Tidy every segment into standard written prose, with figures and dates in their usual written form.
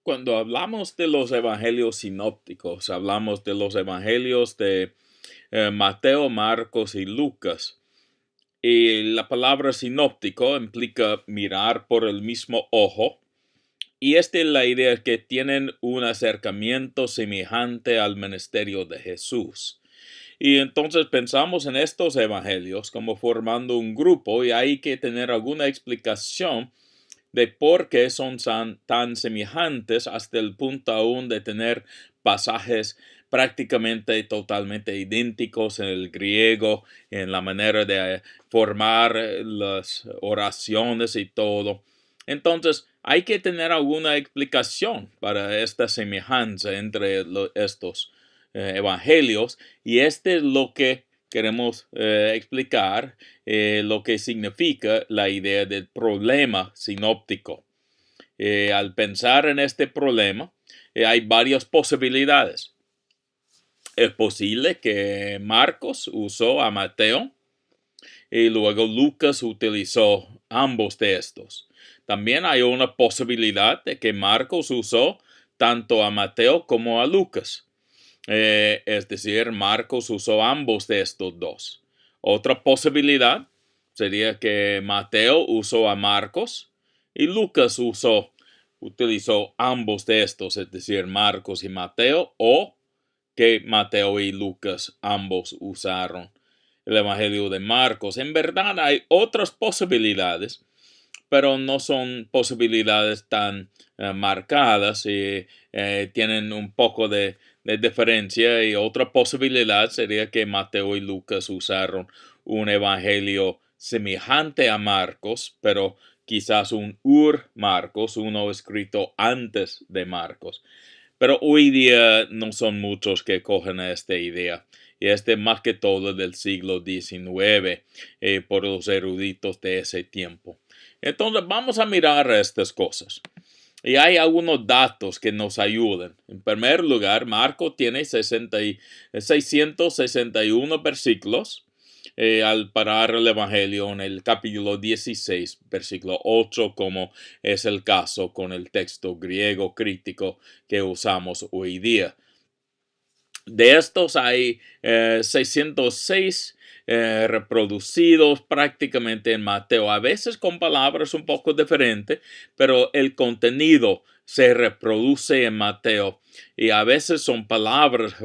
Cuando hablamos de los evangelios sinópticos, hablamos de los evangelios de Mateo, Marcos y Lucas. Y la palabra sinóptico implica mirar por el mismo ojo. Y esta es la idea que tienen un acercamiento semejante al ministerio de Jesús. Y entonces pensamos en estos evangelios como formando un grupo y hay que tener alguna explicación de por qué son tan semejantes hasta el punto aún de tener pasajes prácticamente totalmente idénticos en el griego, en la manera de formar las oraciones y todo. Entonces, hay que tener alguna explicación para esta semejanza entre estos evangelios, y este es lo que queremos explicar lo que significa la idea del problema sinóptico. Al pensar en este problema, hay varias posibilidades. Es posible que Marcos usó a Mateo y luego Lucas utilizó ambos de estos. También hay una posibilidad de que Marcos usó tanto a Mateo como a Lucas. Es decir, Marcos usó ambos de estos dos. Otra posibilidad sería que Mateo usó a Marcos y Lucas utilizó ambos de estos, es decir, Marcos y Mateo, o que Mateo y Lucas ambos usaron el Evangelio de Marcos. En verdad hay otras posibilidades, pero no son posibilidades tan marcadas y tienen un poco de diferencia. Y otra posibilidad sería que Mateo y Lucas usaron un evangelio semejante a Marcos, pero quizás un Marcos, uno escrito antes de Marcos. Pero hoy día no son muchos que cogen esta idea. Y más que todo del siglo XIX por los eruditos de ese tiempo. Entonces vamos a mirar estas cosas. Y hay algunos datos que nos ayudan. En primer lugar, Marco tiene 661 versículos. Al parar el Evangelio en el capítulo 16, versículo 8, como es el caso con el texto griego crítico que usamos hoy día. De estos hay 606 reproducidos prácticamente en Mateo, a veces con palabras un poco diferentes, pero el contenido se reproduce en Mateo y a veces son palabras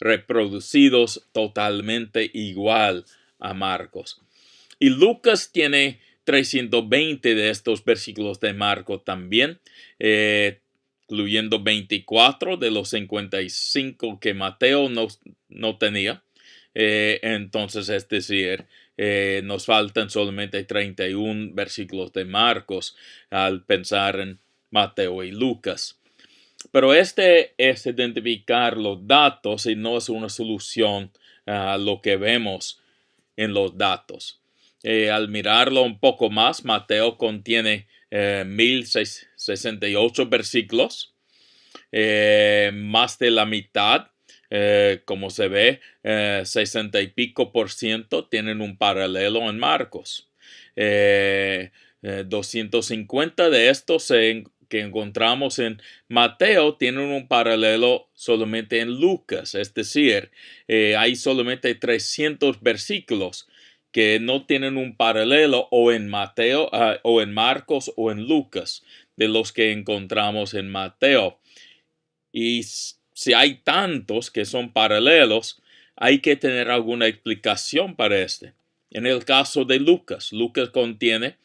reproducidos totalmente igual a Marcos. Y Lucas tiene 320 de estos versículos de Marcos también, incluyendo 24 de los 55 que Mateo no tenía. Entonces, es decir, nos faltan solamente 31 versículos de Marcos al pensar en Mateo y Lucas. Pero este es identificar los datos y no es una solución a lo que vemos en los datos. Al mirarlo un poco más, Mateo contiene 1068 versículos, más de la mitad, como se ve, 60 y pico por ciento tienen un paralelo en Marcos. 250 de estos que encontramos en Mateo tienen un paralelo solamente en Lucas, es decir, hay solamente 300 versículos que no tienen un paralelo o en Mateo o en Marcos o en Lucas de los que encontramos en Mateo. Y si hay tantos que son paralelos, hay que tener alguna explicación para este. En el caso de Lucas, Lucas contiene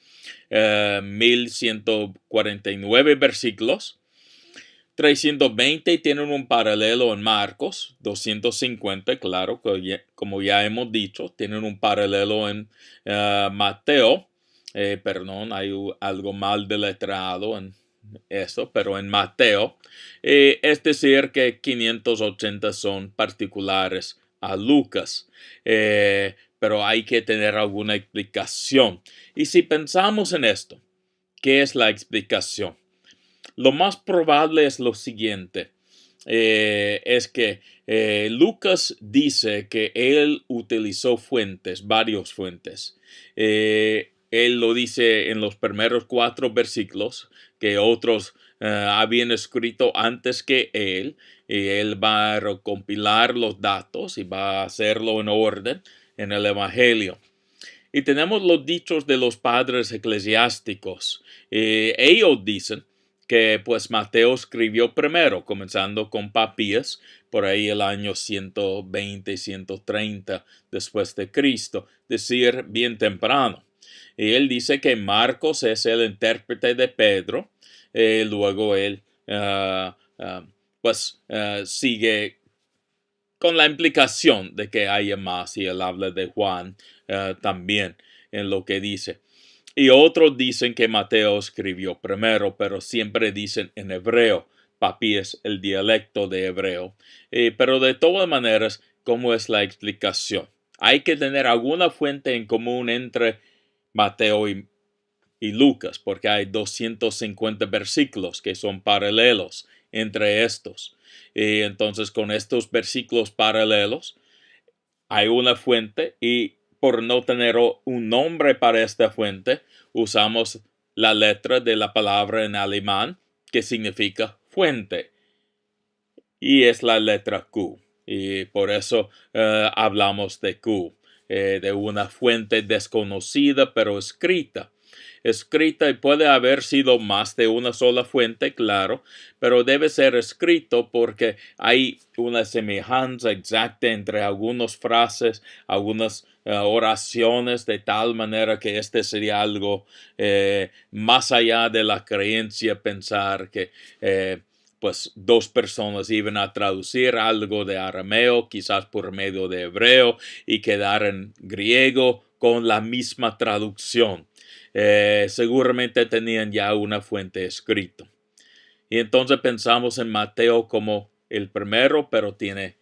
1149 versículos. 320 tienen un paralelo en Marcos, 250, claro, como ya hemos dicho, tienen un paralelo en Mateo. Perdón, hay algo mal deletrado en eso, pero en Mateo. Es decir, que 580 son particulares a Lucas. Pero hay que tener alguna explicación. Y si pensamos en esto, ¿qué es la explicación? Lo más probable es lo siguiente. Es que Lucas dice que él utilizó varias fuentes. Él lo dice en los primeros 4 versículos, que otros habían escrito antes que él, y él va a recompilar los datos y va a hacerlo en orden en el Evangelio. Y tenemos los dichos de los padres eclesiásticos. Ellos dicen que pues Mateo escribió primero, comenzando con Papías, por ahí el año 120, 130 después de Cristo, decir bien temprano. Y él dice que Marcos es el intérprete de Pedro, luego él sigue con la implicación de que haya más, y él habla de Juan también en lo que dice. Y otros dicen que Mateo escribió primero, pero siempre dicen en hebreo. Papi es el dialecto de hebreo. Pero de todas maneras, ¿cómo es la explicación? Hay que tener alguna fuente en común entre Mateo y Lucas, porque hay 250 versículos que son paralelos entre estos. Y entonces con estos versículos paralelos hay una fuente, y por no tener un nombre para esta fuente, usamos la letra de la palabra en alemán que significa fuente, y es la letra Q. Y por eso hablamos de Q, de una fuente desconocida pero escrita. Y puede haber sido más de una sola fuente, claro, pero debe ser escrito porque hay una semejanza exacta entre algunas frases, algunas oraciones, de tal manera que este sería algo más allá de la creencia, pensar que pues dos personas iban a traducir algo de arameo, quizás por medio de hebreo, y quedar en griego con la misma traducción. Seguramente tenían ya una fuente escrita. Y entonces pensamos en Mateo como el primero, pero tiene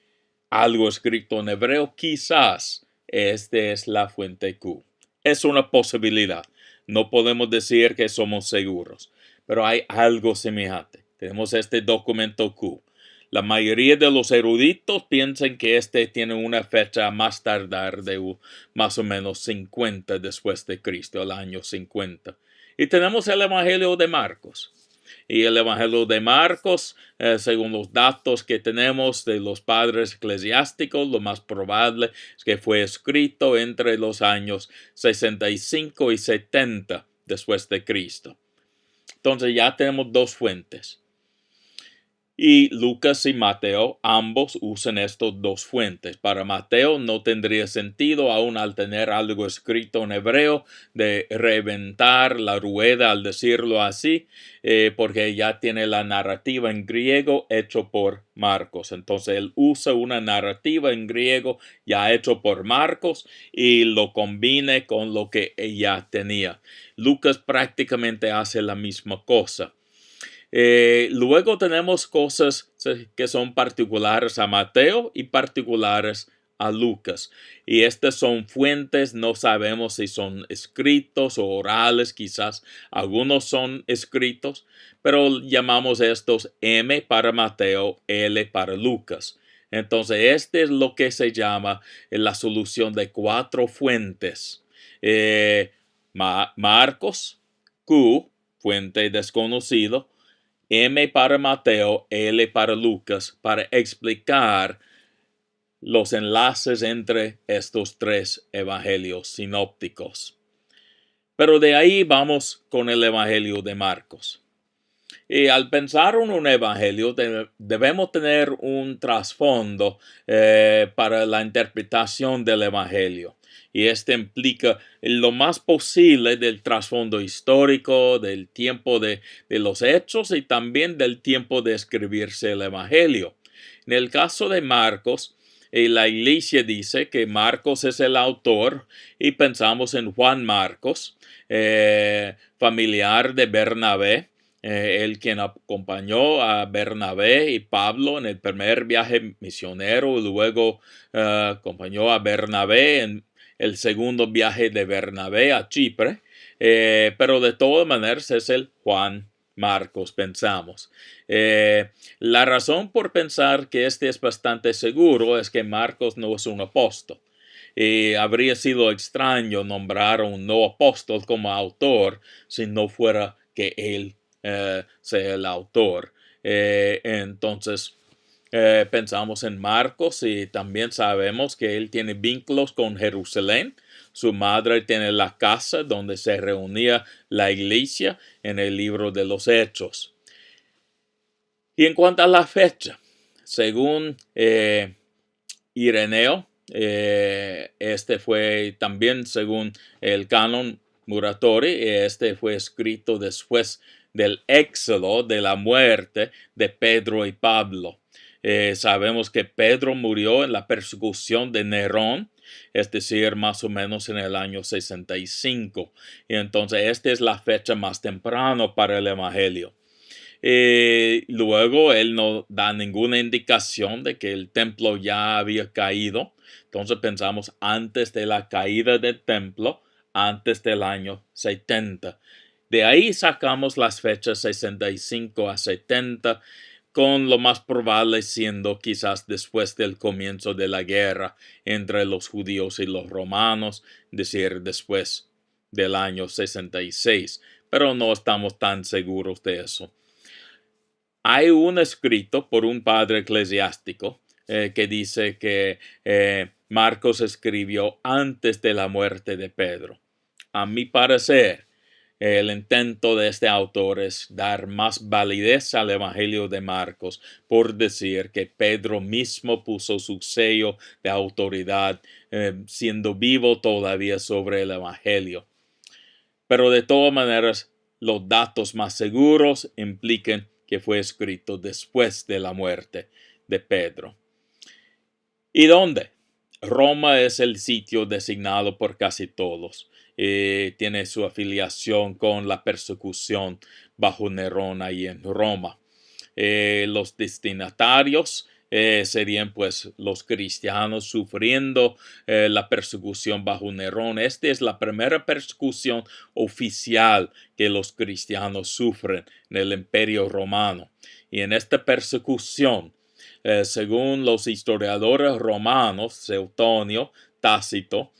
algo escrito en hebreo. Quizás esta es la fuente Q. Es una posibilidad. No podemos decir que somos seguros, pero hay algo semejante. Tenemos este documento Q. La mayoría de los eruditos piensan que este tiene una fecha más tardar de más o menos 50 después de Cristo, el año 50. Y tenemos el Evangelio de Marcos. Y el Evangelio de Marcos, según los datos que tenemos de los padres eclesiásticos, lo más probable es que fue escrito entre los años 65 y 70 después de Cristo. Entonces ya tenemos dos fuentes. Y Lucas y Mateo ambos usan estas dos fuentes. Para Mateo no tendría sentido, aún al tener algo escrito en hebreo, de reventar la rueda, al decirlo así, porque ya tiene la narrativa en griego hecho por Marcos. Entonces él usa una narrativa en griego ya hecho por Marcos y lo combina con lo que ella tenía. Lucas prácticamente hace la misma cosa. Luego tenemos cosas que son particulares a Mateo y particulares a Lucas. Y estas son fuentes, no sabemos si son escritos o orales, quizás algunos son escritos, pero llamamos estos M para Mateo, L para Lucas. Entonces, este es lo que se llama la solución de cuatro fuentes. Marcos, Q, fuente desconocido, M para Mateo, L para Lucas, para explicar los enlaces entre estos tres evangelios sinópticos. Pero de ahí vamos con el evangelio de Marcos. Y al pensar en un evangelio debemos tener un trasfondo para la interpretación del evangelio. Y este implica lo más posible del trasfondo histórico, del tiempo de los hechos y también del tiempo de escribirse el evangelio. En el caso de Marcos, la iglesia dice que Marcos es el autor y pensamos en Juan Marcos, familiar de Bernabé. El quien acompañó a Bernabé y Pablo en el primer viaje misionero, y luego acompañó a Bernabé en el segundo viaje de Bernabé a Chipre, pero de todas maneras es el Juan Marcos, pensamos. La razón por pensar que este es bastante seguro es que Marcos no es un apóstol. Habría sido extraño nombrar a un no apóstol como autor si no fuera que él sea el autor. Entonces, pensamos en Marcos y también sabemos que él tiene vínculos con Jerusalén. Su madre tiene la casa donde se reunía la iglesia en el libro de los Hechos. Y en cuanto a la fecha, según Ireneo, este fue también según el canon Muratori, este fue escrito después del éxodo de la muerte de Pedro y Pablo. Sabemos que Pedro murió en la persecución de Nerón, es decir, más o menos en el año 65. Y entonces esta es la fecha más temprana para el Evangelio. Luego él no da ninguna indicación de que el templo ya había caído. Entonces pensamos antes de la caída del templo, antes del año 70. De ahí sacamos las fechas 65 a 70, con lo más probable siendo quizás después del comienzo de la guerra entre los judíos y los romanos, es decir, después del año 66. Pero no estamos tan seguros de eso. Hay un escrito por un padre eclesiástico que dice que Marcos escribió antes de la muerte de Pedro. A mi parecer, el intento de este autor es dar más validez al Evangelio de Marcos por decir que Pedro mismo puso su sello de autoridad siendo vivo todavía sobre el Evangelio. Pero de todas maneras, los datos más seguros implican que fue escrito después de la muerte de Pedro. ¿Y dónde? Roma es el sitio designado por casi todos. Tiene su afiliación con la persecución bajo Nerón ahí en Roma. Los destinatarios serían pues los cristianos sufriendo la persecución bajo Nerón. Esta es la primera persecución oficial que los cristianos sufren en el Imperio Romano. Y en esta persecución, según los historiadores romanos, Suetonio, Tácito,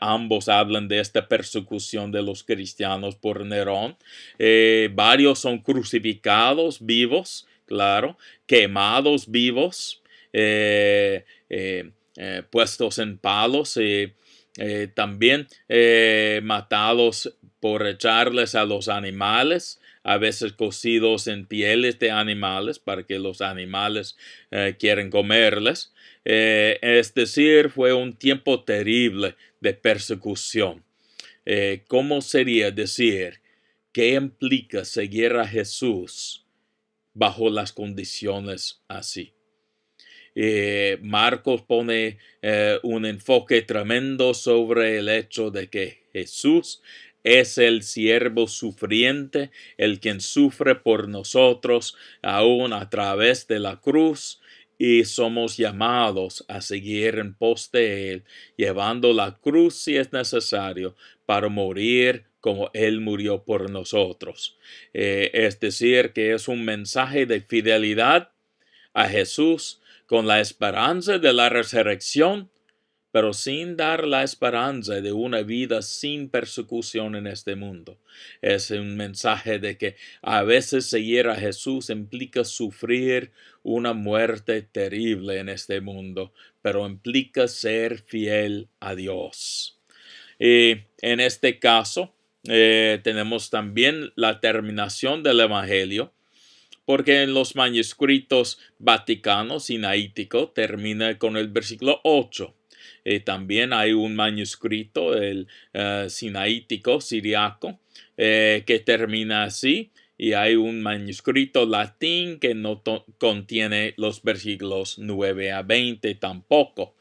ambos hablan de esta persecución de los cristianos por Nerón. Varios son crucificados vivos, claro, quemados vivos, puestos en palos y también matados por echarles a los animales, a veces cocidos en pieles de animales para que los animales quieren comerles. Es decir, fue un tiempo terrible de persecución. ¿Cómo sería decir qué implica seguir a Jesús bajo las condiciones así? Marcos pone un enfoque tremendo sobre el hecho de que Jesús es el siervo sufriente, el quien sufre por nosotros aún a través de la cruz, y somos llamados a seguir en pos de él, llevando la cruz si es necesario para morir como él murió por nosotros. Es decir, que es un mensaje de fidelidad a Jesús con la esperanza de la resurrección, pero sin dar la esperanza de una vida sin persecución en este mundo. Es un mensaje de que a veces seguir a Jesús implica sufrir una muerte terrible en este mundo, pero implica ser fiel a Dios. Y en este caso, tenemos también la terminación del Evangelio, porque en los manuscritos vaticanos sinaítico termina con el versículo 8. También hay un manuscrito, el sinaítico siriaco, que termina así, y hay un manuscrito latín que no contiene los versículos 9 a 20 tampoco.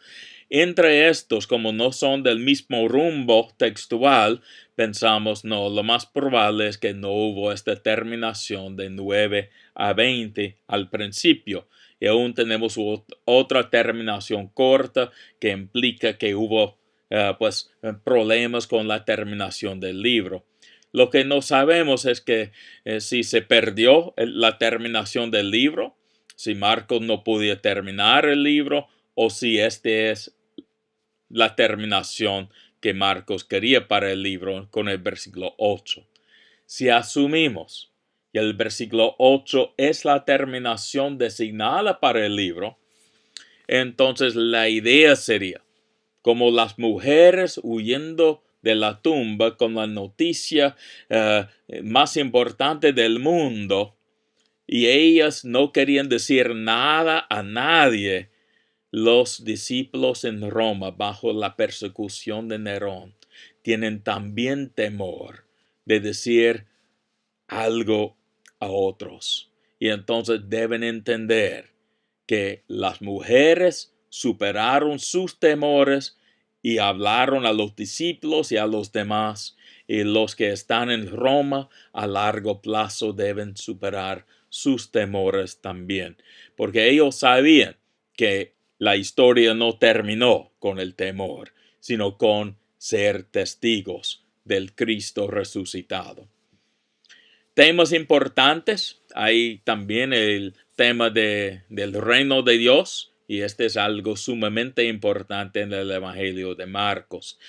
Entre estos, como no son del mismo rumbo textual, pensamos, no, lo más probable es que no hubo esta terminación de 9 a 20 al principio. Y aún tenemos otra terminación corta que implica que hubo problemas con la terminación del libro. Lo que no sabemos es que si se perdió la terminación del libro, si Marcos no podía terminar el libro, o si este es la terminación que Marcos quería para el libro con el versículo 8. Si asumimos y el versículo 8 es la terminación designada para el libro, entonces la idea sería, como las mujeres huyendo de la tumba con la noticia más importante del mundo, y ellas no querían decir nada a nadie. Los discípulos en Roma, bajo la persecución de Nerón, tienen también temor de decir algo a otros. Y entonces deben entender que las mujeres superaron sus temores y hablaron a los discípulos y a los demás. Y los que están en Roma a largo plazo deben superar sus temores también. Porque ellos sabían que la historia no terminó con el temor, sino con ser testigos del Cristo resucitado. Temas importantes, hay también el tema del reino de Dios, y este es algo sumamente importante en el Evangelio de Marcos,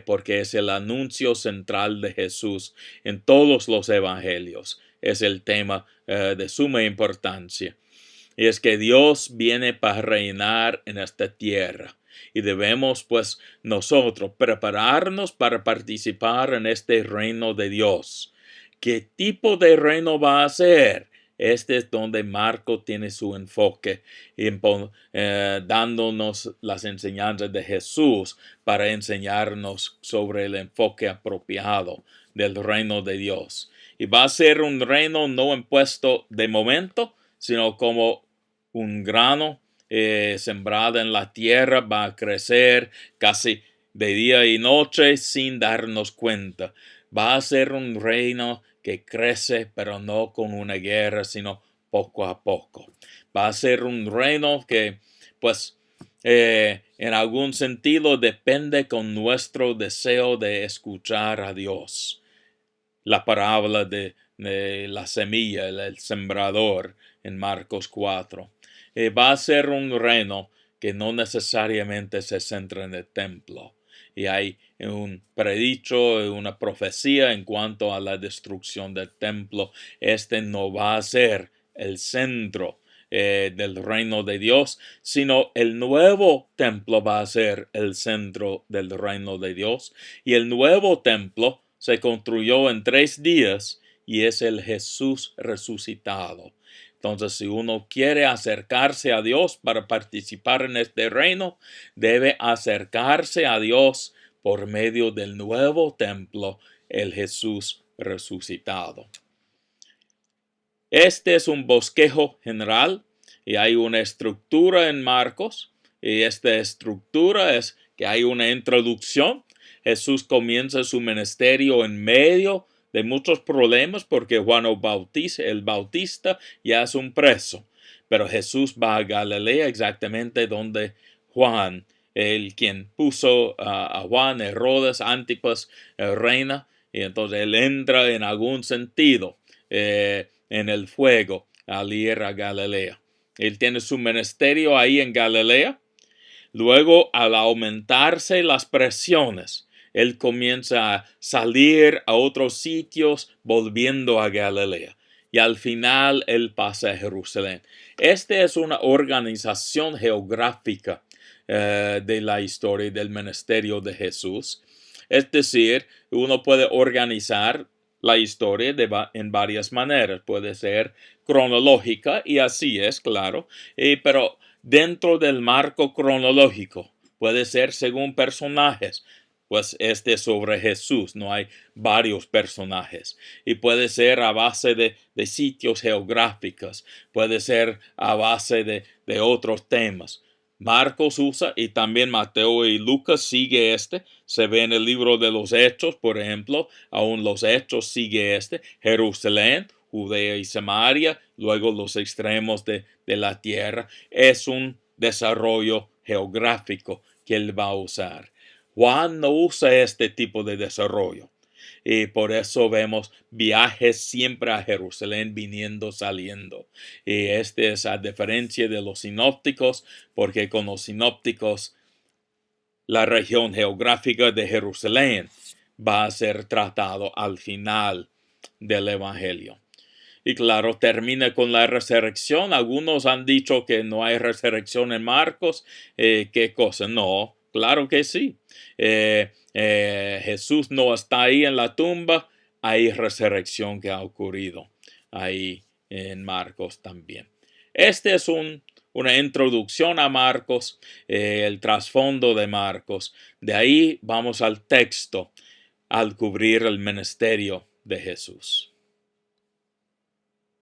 porque es el anuncio central de Jesús en todos los evangelios. Es el tema de suma importancia. Y es que Dios viene para reinar en esta tierra. Y debemos, pues, nosotros prepararnos para participar en este reino de Dios. ¿Qué tipo de reino va a ser? Este es donde Marco tiene su enfoque, dándonos las enseñanzas de Jesús para enseñarnos sobre el enfoque apropiado del reino de Dios. Y va a ser un reino no impuesto de momento, sino como un grano sembrado en la tierra, va a crecer casi de día y noche sin darnos cuenta. Va a ser un reino que crece, pero no con una guerra, sino poco a poco. Va a ser un reino que, pues, en algún sentido depende con nuestro deseo de escuchar a Dios. La parábola de la semilla, el sembrador en Marcos 4. Va a ser un reino que no necesariamente se centra en el templo. Y hay un predicho, una profecía en cuanto a la destrucción del templo. Este no va a ser el centro del reino de Dios, sino el nuevo templo va a ser el centro del reino de Dios. Y el nuevo templo se construyó en 3 días y es el Jesús resucitado. Entonces, si uno quiere acercarse a Dios para participar en este reino, debe acercarse a Dios por medio del nuevo templo, el Jesús resucitado. Este es un bosquejo general y hay una estructura en Marcos, y esta estructura es que hay una introducción. Jesús comienza su ministerio en medio de muchos problemas porque Juan el Bautista ya es un preso. Pero Jesús va a Galilea, exactamente donde Juan, el quien puso a Juan, Herodes, Antipas, reina, y entonces él entra en algún sentido en el fuego al ir a Galilea. Él tiene su ministerio ahí en Galilea. Luego, al aumentarse las presiones, él comienza a salir a otros sitios volviendo a Galilea. Y al final él pasa a Jerusalén. Esta es una organización geográfica de la historia del ministerio de Jesús. Es decir, uno puede organizar la historia en varias maneras. Puede ser cronológica, y así es, claro, pero dentro del marco cronológico puede ser según personajes. Pues este es sobre Jesús, no hay varios personajes. Y puede ser a base de sitios geográficos, puede ser a base de otros temas. Marcos usa, y también Mateo y Lucas sigue se ve en el libro de los Hechos, por ejemplo, aún los Hechos sigue Jerusalén, Judea y Samaria, luego los extremos de la tierra. Es un desarrollo geográfico que él va a usar. Juan no usa este tipo de desarrollo. Y por eso vemos viajes siempre a Jerusalén, viniendo, saliendo. Y este es a diferencia de los sinópticos, porque con los sinópticos la región geográfica de Jerusalén va a ser tratado al final del Evangelio. Y claro, termina con la resurrección. Algunos han dicho que no hay resurrección en Marcos. ¿Qué cosa? No, claro que sí. Jesús no está ahí en la tumba. Hay resurrección que ha ocurrido ahí en Marcos también. Este es una introducción a Marcos, el trasfondo de Marcos. De ahí vamos al texto al cubrir el ministerio de Jesús.